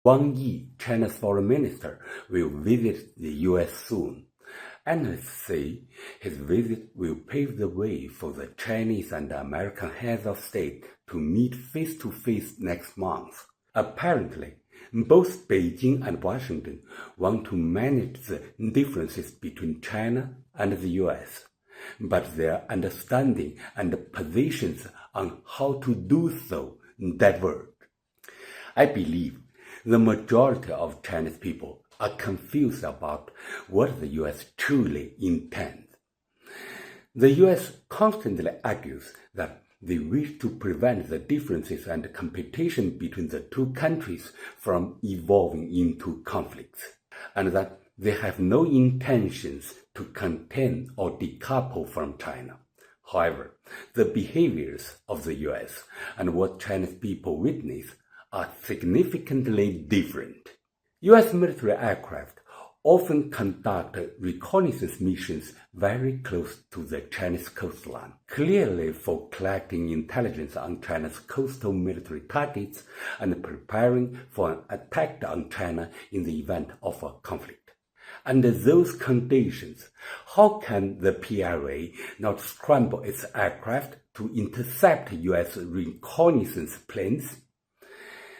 Wang Yi, China's foreign minister, will visit the U.S. soon. Analysts say his visit will pave the way for the Chinese and American heads of state to meet face-to-face next month. Apparently, both Beijing and Washington want to manage the differences between China and the U.S., but their understanding and positions on how to do so diverge. I believe the majority of Chinese people are confused about what the U.S. truly intends. The U.S. constantly argues that they wish to prevent the differences and competition between the two countries from evolving into conflicts, and that they have no intentions to contain or decouple from China. However, the behaviors of the U.S. and what Chinese people witness are significantly different. U.S. military aircraft often conduct reconnaissance missions very close to the Chinese coastline, clearly for collecting intelligence on China's coastal military targets and preparing for an attack on China in the event of a conflict. Under those conditions, how can the PLA not scramble its aircraft to intercept U.S. reconnaissance planes?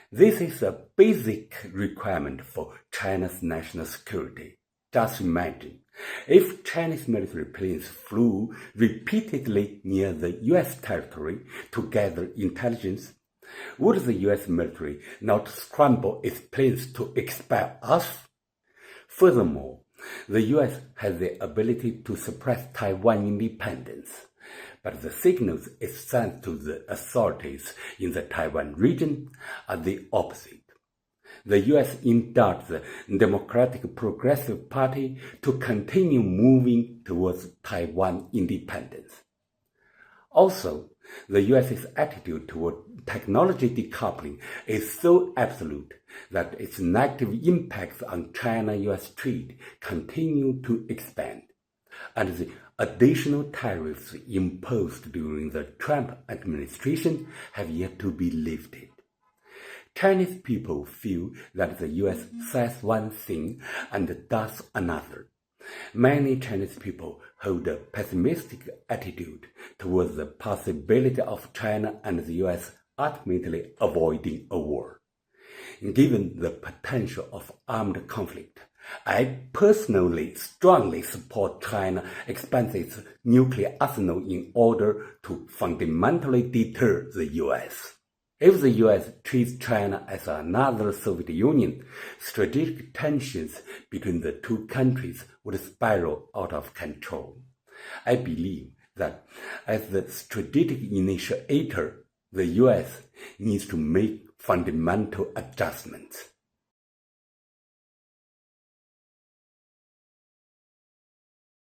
This is a basic requirement for China's national security. Just imagine, if Chinese military planes flew repeatedly near the U.S. territory to gather intelligence, would the U.S. military not scramble its planes to expel us? Furthermore, the U.S. has the ability to suppress Taiwan independence, but the signals it sends to the authorities in the Taiwan region are the opposite. The U.S. indulged the Democratic Progressive Party to continue moving towards Taiwan independence. Also, the U.S.'s attitude toward technology decoupling is so absolute that its negative impacts on China-U.S. trade continue to expand, and the additional tariffs imposed during the Trump administration have yet to be lifted. Chinese people feel that the U.S. says one thing and does another. Many Chinese people hold a pessimistic attitude towards the possibility of China and the U.S. ultimately avoiding a war. Given the potential of armed conflict, I personally strongly support China expanding its nuclear arsenal in order to fundamentally deter the U.S. If the U.S. treats China as another Soviet Union, strategic tensions between the two countries would spiral out of control. I believe that as the strategic initiator, the U.S. needs to make fundamental adjustments.